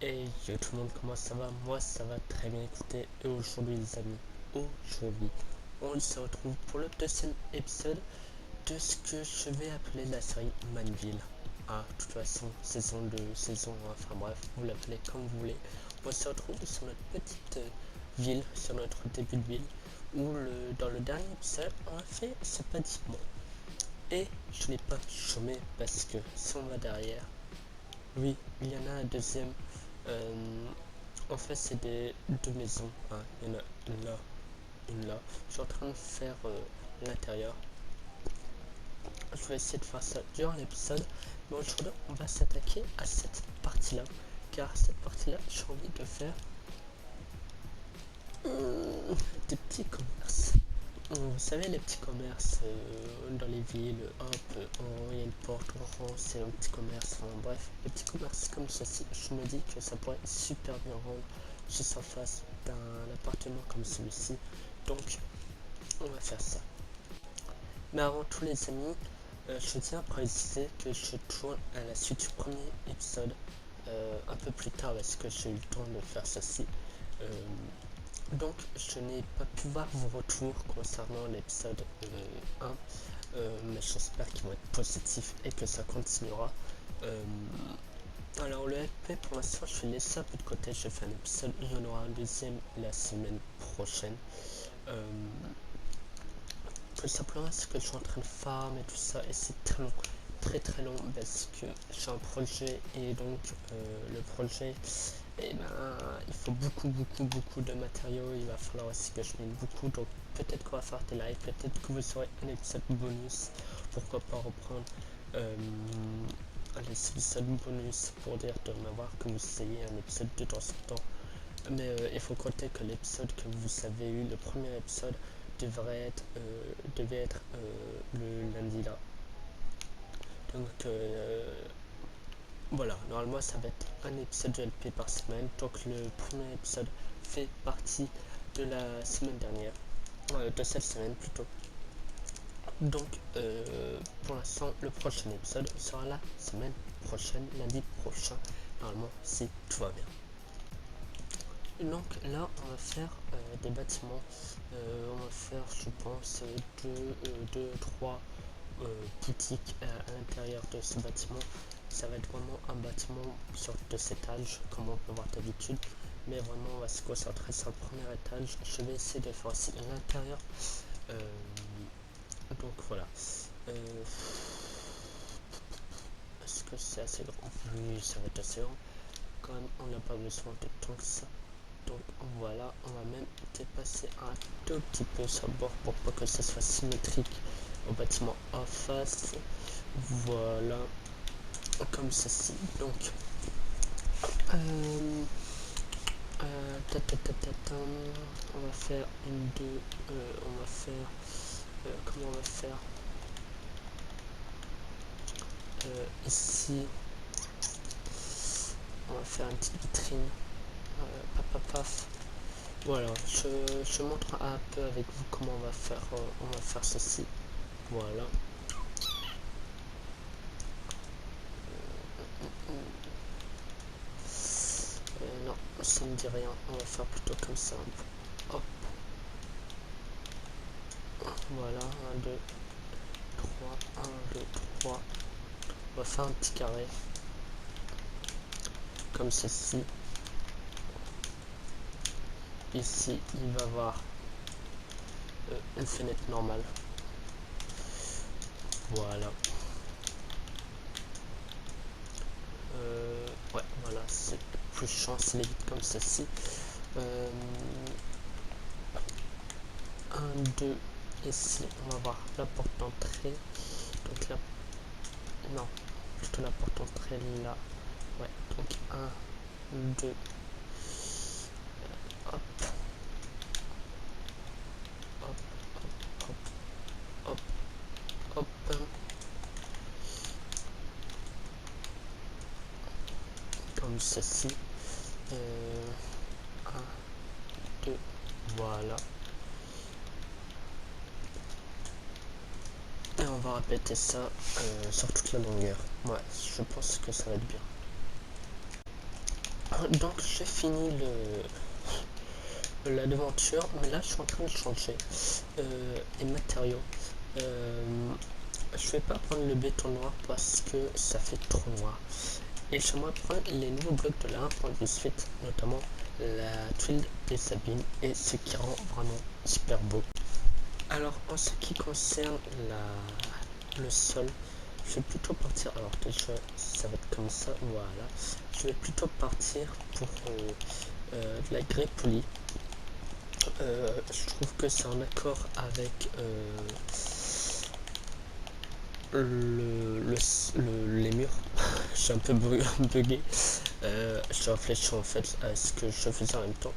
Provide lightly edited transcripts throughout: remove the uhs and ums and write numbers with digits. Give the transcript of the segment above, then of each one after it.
Hey yo tout le monde, comment ça va? Moi ça va très bien, écoutez, et aujourd'hui les amis, aujourd'hui on se retrouve pour le deuxième épisode de ce que je vais appeler la série Manville. Ah, de toute façon, saison 2, saison 1, enfin bref, vous l'appelez comme vous voulez. On se retrouve sur notre petite ville, sur notre début de ville, où dans le dernier épisode on a fait ce bâtiment. Et je n'ai pas chômé parce que si on va derrière, oui, il y en a un deuxième. Euh, En fait, c'est deux maisons. Hein. Il y en a une là, une là. Je suis en train de faire l'intérieur. Je vais essayer de faire ça durant l'épisode. Mais aujourd'hui, on va s'attaquer à cette partie-là. Car cette partie-là, j'ai envie de faire des petits commerces. Vous savez, les petits commerces dans les villes, hop, il y a une porte, on rentre, c'est un petit commerce, enfin bref, les petits commerces comme ceci, je me dis que ça pourrait super bien rendre juste en face d'un appartement comme celui-ci. Donc, on va faire ça. Mais avant tout, les amis, je tiens à préciser que je tourne à la suite du premier épisode un peu plus tard parce que j'ai eu le temps de faire ceci. Euh, Donc, je n'ai pas pu voir vos retours concernant l'épisode 1, mais j'espère qu'ils vont être positifs et que ça continuera. Euh, alors, le FP, pour l'instant, je vais laisser ça un peu de côté. Je fais un épisode, il y en aura un deuxième la semaine prochaine. Euh, Tout simplement, c'est que je suis en train de farm et tout ça, et c'est très long, très très long, parce que j'ai un projet, et donc le projet, et ben, il faut beaucoup de matériaux. Il va falloir aussi que je mette beaucoup, donc peut-être qu'on va faire des lives, peut-être que vous aurez un épisode bonus, pourquoi pas reprendre les épisodes bonus pour dire de m'avoir que vous ayez un épisode de temps en temps. Mais il faut compter que l'épisode que vous avez eu, le premier épisode, devait être le lundi là. Donc voilà, normalement ça va être un épisode de LP par semaine. Donc le premier épisode fait partie de la semaine dernière, de cette semaine plutôt. Donc pour l'instant, le prochain épisode sera la semaine prochaine, lundi prochain, normalement, si tout va bien. Donc là, on va faire des bâtiments. On va faire, je pense, deux, trois boutiques à l'intérieur de ce bâtiment. Ça va être vraiment un bâtiment sur deux étages, comme on peut voir d'habitude. Mais vraiment, on va se concentrer sur le premier étage. Je vais essayer de faire aussi l'intérieur. Euh, donc voilà. Est-ce que c'est assez grand? Oui, ça va être assez grand. Quand même, on n'a pas besoin de tant que ça. Donc voilà, on va même dépasser un tout petit peu ce bord pour pas que ce soit symétrique au bâtiment en face. Voilà, comme ceci. Donc, on va faire une, deux, on va faire, comment on va faire ici, on va faire une petite vitrine, paf. Voilà, je montre un peu avec vous comment on va faire ceci. Voilà. Non, ça me dit rien. On va faire plutôt comme ça. Hop. Voilà, 1, 2, 3, 1, 2, 3. On va faire un petit carré. Comme ceci. Ici, il va y avoir une fenêtre normale. Voilà. Ouais, voilà, c'est plus chiant, c'est vite comme ceci. 1, 2, ici, on va voir la porte d'entrée. Donc là, non, plutôt la porte d'entrée là. Ouais, donc 1, 2, hop, hop, hop, hop, hop, comme ceci. 1, 2, voilà. Et on va répéter ça sur toute la longueur. Ouais, je pense que ça va être bien. Donc j'ai fini la devanture, mais là je suis en train de changer les matériaux. Je vais pas prendre le béton noir parce que ça fait trop noir. Et j'aimerais prendre les nouveaux blocs de la 1.18, notamment la tuile des Sabines, et ce qui rend vraiment super beau. Alors en ce qui concerne le sol, je vais plutôt partir, alors déjà ça va être comme ça, voilà. Je vais plutôt partir pour de la grès poli. Je trouve que c'est en accord avec les murs. Je suis un peu bugué. Je réfléchis en fait à ce que je faisais en même temps.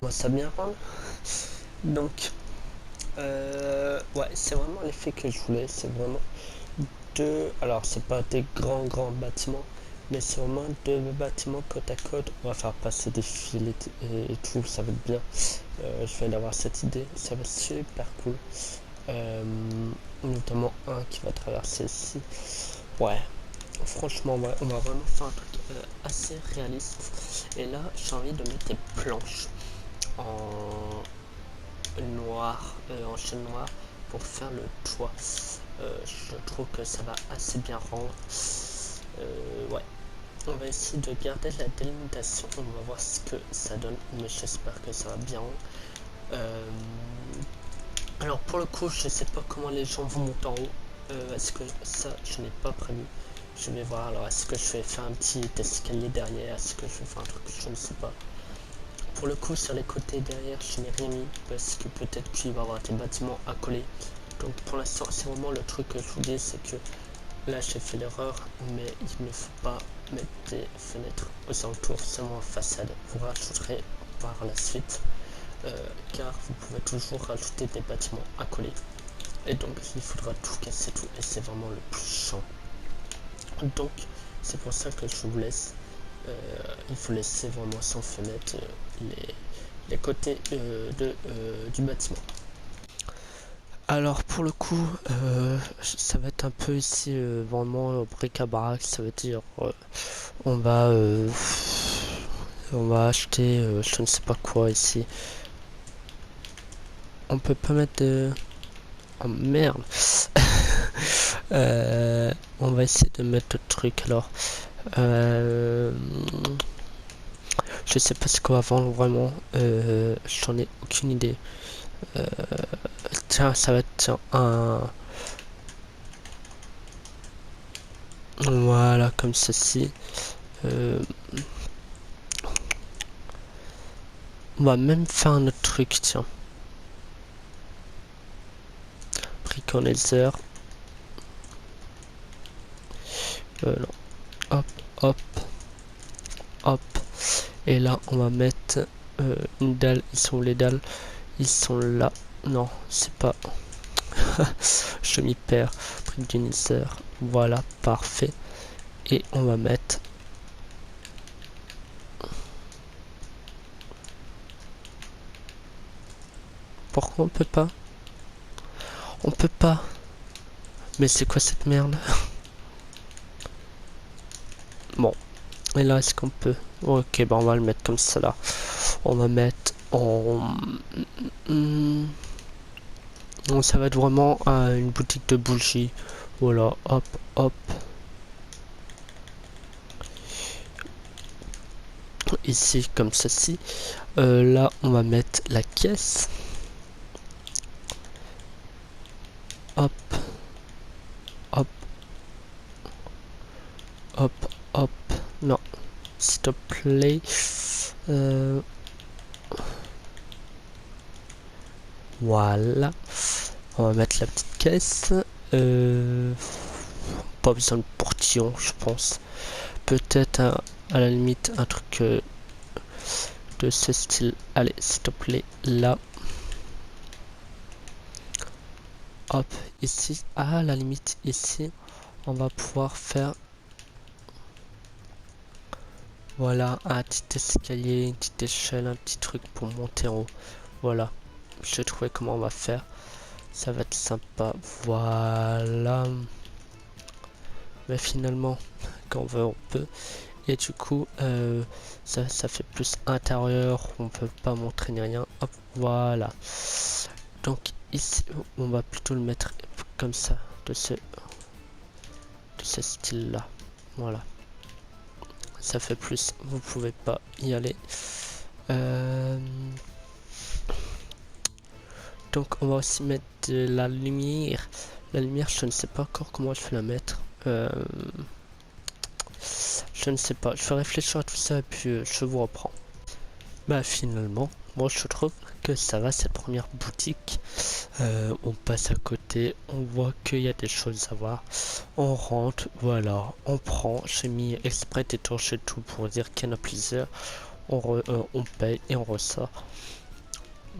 Moi ça bien rendre. Donc ouais, c'est vraiment l'effet que je voulais. C'est vraiment deux, alors c'est pas des grands bâtiments, mais c'est vraiment deux bâtiments côte à côte. On va faire passer des fils et tout, ça va être bien. Je viens d'avoir cette idée, ça va être super cool. Notamment un qui va traverser ici. Ouais, franchement, ouais, on va vraiment faire un truc assez réaliste. Et là, j'ai envie de mettre des planches en noir, en chêne noir pour faire le toit. Je trouve que ça va assez bien rendre. Ouais, on va essayer de garder la délimitation. On va voir ce que ça donne, mais j'espère que ça va bien. Alors pour le coup, je sais pas comment les gens vont monter en haut. Est-ce que ça, je n'ai pas prévu. Je vais voir. Alors est-ce que je vais faire un petit escalier derrière? Est-ce que je vais faire un truc? Je ne sais pas. Pour le coup, sur les côtés derrière, je n'ai rien mis parce que peut-être qu'il va y avoir des bâtiments à coller. Donc pour l'instant, c'est vraiment le truc que je vous dis, c'est que là j'ai fait l'erreur, mais il ne faut pas mettre des fenêtres aux alentours, seulement en façade. Vous rajouterez par la suite, car vous pouvez toujours rajouter des bâtiments à coller. Et donc il faudra tout casser tout, et c'est vraiment le plus chiant. Donc c'est pour ça que je vous laisse. Il faut laisser vraiment sans fenêtre les côtés du bâtiment. Alors pour le coup, ça va être un peu ici vraiment bric-à-brac, ça veut dire on va acheter je ne sais pas quoi ici. On peut pas mettre de... Oh merde. On va essayer de mettre le truc alors. Je sais pas ce qu'on va vendre vraiment, j'en ai aucune idée. Tiens, ça va être un... Voilà, comme ceci. On va même faire un autre truc, tiens. Brick en laser. Non. Hop, hop, hop. Et là, on va mettre une dalle. Ils sont où les dalles? Ils sont là. Non, c'est pas... Je m'y perds. Brick du laser. Voilà, parfait. Et on va mettre... Pourquoi on peut pas? On peut pas. Mais c'est quoi cette merde? Bon. Et là, est-ce qu'on peut... Ok, bah on va le mettre comme ça là. On va mettre en... Donc ça va être vraiment une boutique de bougies. Voilà, hop, hop. Ici, comme ceci. Là, on va mettre la caisse. Hop. Hop. Hop, hop. Non. S'il te plaît. Voilà. On va mettre la petite caisse. Pas besoin de portillon, je pense. Peut-être à la limite un truc de ce style. Allez, s'il te plaît, là. Hop, ici. À la limite, ici, on va pouvoir faire... Voilà, un petit escalier, une petite échelle, un petit truc pour monter en haut. Voilà. Je vais trouver comment on va faire. Ça va être sympa. Voilà. Mais finalement, quand on veut, on peut. Et du coup, ça fait plus intérieur. On peut pas montrer ni rien. Hop, voilà. Donc ici, on va plutôt le mettre comme ça, de ce style-là. Voilà. Ça fait plus. Vous pouvez pas y aller. Donc on va aussi mettre de la lumière. La lumière, je ne sais pas encore comment je vais la mettre. Je ne sais pas. Je vais réfléchir à tout ça et puis je vous reprends. Bah finalement, moi je trouve que ça va cette première boutique. On passe à côté, on voit qu'il y a des choses à voir. On rentre, voilà, on prend. J'ai mis exprès d'étancher tout pour dire qu'il y en a plusieurs. On paye et on ressort.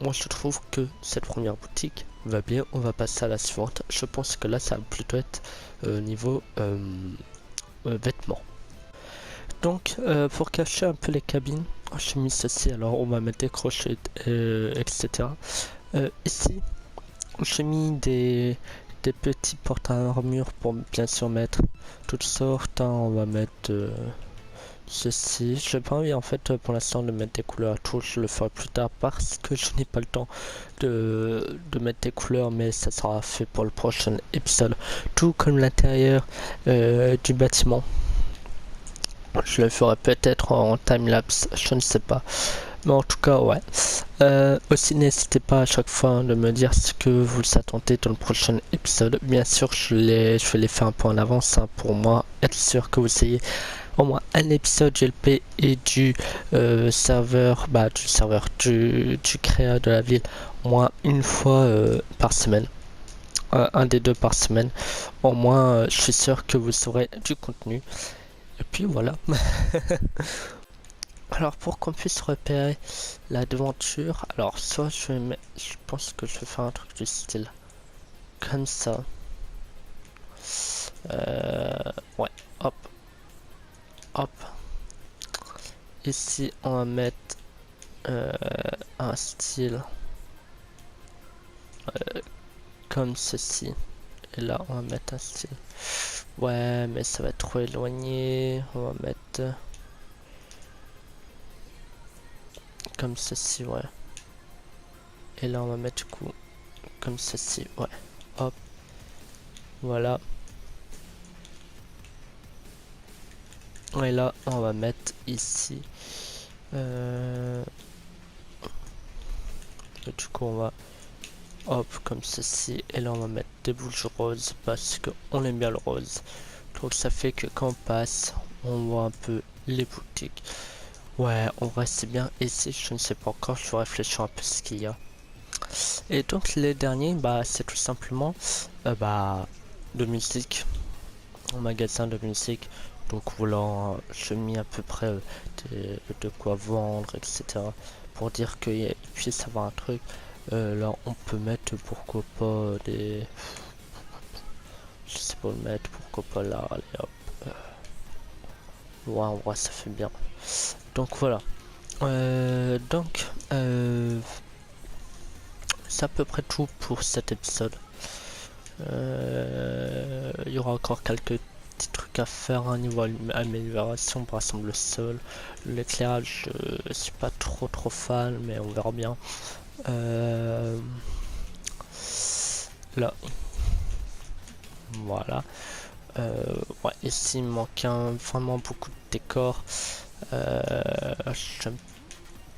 Moi je trouve que cette première boutique va bien. On va passer à la suivante. Je pense que là ça va plutôt être niveau vêtements. Donc pour cacher un peu les cabines, j'ai mis ceci. Alors on va mettre des crochets, etc. Ici j'ai mis des petits porte-armures pour bien sûr mettre toutes sortes. Hein. On va mettre ceci. J'ai pas envie en fait pour l'instant de mettre des couleurs à tout. Je le ferai plus tard parce que je n'ai pas le temps de mettre des couleurs, mais ça sera fait pour le prochain épisode. Tout comme l'intérieur du bâtiment. Je le ferai peut-être en time-lapse, je ne sais pas. Mais en tout cas, ouais. Aussi, n'hésitez pas à chaque fois de me dire ce que vous attendez dans le prochain épisode. Bien sûr, je vais les faire un peu en avance hein, pour moi, être sûr que vous ayez au moins un épisode GLP et du serveur, du créa de la ville, au moins une fois par semaine. Un des deux par semaine. Au moins, je suis sûr que vous aurez du contenu. Et puis voilà. Alors pour qu'on puisse repérer la devanture, alors soit je pense que je vais faire un truc du style comme ça. Ouais, hop, hop. Ici on va mettre un style comme ceci. Et là on va mettre un style. Ouais, mais ça va être trop éloigné. On va mettre comme ceci, ouais. Et là on va mettre du coup comme ceci, ouais. Hop. Voilà. Et là on va mettre ici. Et du coup on va hop comme ceci. Et là on va mettre des boules roses parce qu'on aime bien le rose. Donc ça fait que quand on passe, on voit un peu les boutiques. Ouais, on reste bien ici, je ne sais pas encore, je vais réfléchir un peu ce qu'il y a. Et donc les derniers, bah c'est tout simplement de musique, un magasin de musique. Donc voilà, je mis à peu près de quoi vendre, etc. Pour dire qu'il puisse avoir un truc. Là on peut mettre pourquoi pas des... Je sais pas le mettre, pourquoi pas là, allez hop. Ouais, en vrai ça fait bien. Donc voilà. C'est à peu près tout pour cet épisode. Il y aura encore quelques petits trucs à faire à niveau amélioration, par exemple le sol, l'éclairage, je suis pas trop fan, mais on verra bien. Là, voilà. Ouais, ici il me manque vraiment beaucoup de décors. Je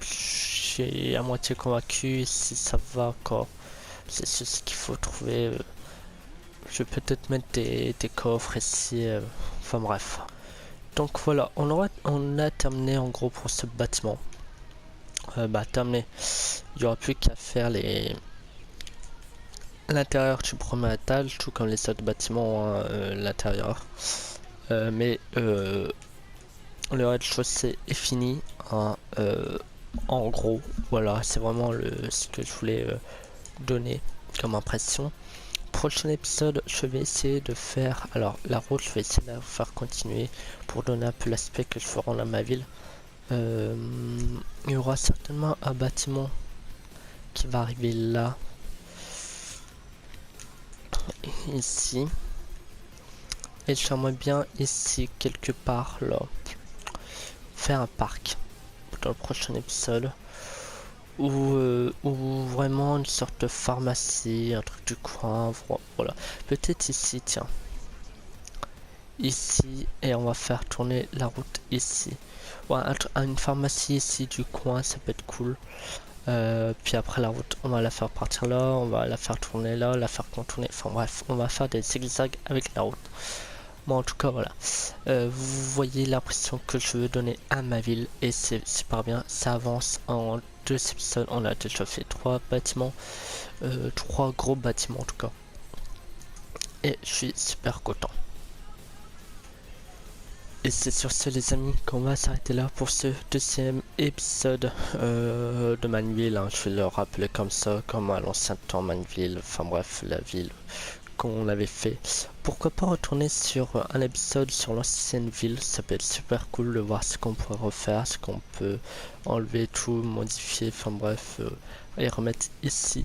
suis à moitié convaincu. Si ça va encore, c'est ce qu'il faut trouver. Je vais peut-être mettre des coffres ici. Enfin bref. Donc voilà, on a terminé en gros pour ce bâtiment. Terminé. Il n'y aura plus qu'à faire l'intérieur du premier étage, tout comme les autres bâtiments, hein, l'intérieur. Mais le rez-de-chaussée est fini. Hein, en gros, voilà, c'est vraiment ce que je voulais donner comme impression. Prochain épisode, je vais essayer de faire, alors la route, je vais essayer de la faire continuer pour donner un peu l'aspect que je veux rendre à ma ville. Il y aura certainement un bâtiment qui va arriver là, ici, et j'aimerais bien ici quelque part là faire un parc dans le prochain épisode. Ou vraiment une sorte de pharmacie, un truc du coin, voilà. Peut-être ici, tiens. Ici, et on va faire tourner la route ici. Ouais, une pharmacie ici du coin, ça peut être cool. Puis après la route, on va la faire partir là, on va la faire tourner là, la faire contourner. Enfin bref, on va faire des zigzags avec la route. Bon, en tout cas, voilà. Vous voyez l'impression que je veux donner à ma ville et c'est super bien. Ça avance en 2 épisodes. On a déjà fait 3 bâtiments, 3 gros bâtiments en tout cas. Et je suis super content. Et c'est sur ce les amis qu'on va s'arrêter là pour ce deuxième épisode de Manville. Hein. Je vais le rappeler comme ça, comme à l'ancien temps Manville. Enfin bref, la ville qu'on avait fait. Pourquoi pas retourner sur un épisode sur l'ancienne ville, ça peut être super cool de voir ce qu'on pourrait refaire, ce qu'on peut enlever, tout, modifier, enfin bref, et remettre ici.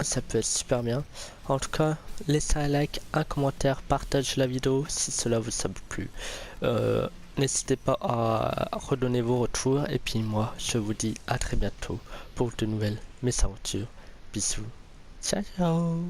Ça peut être super bien. En tout cas, laissez un like, un commentaire, partagez la vidéo si cela vous a plu. N'hésitez pas à redonner vos retours. Et puis moi, je vous dis à très bientôt pour de nouvelles mésaventures. Bisous. Ciao ciao.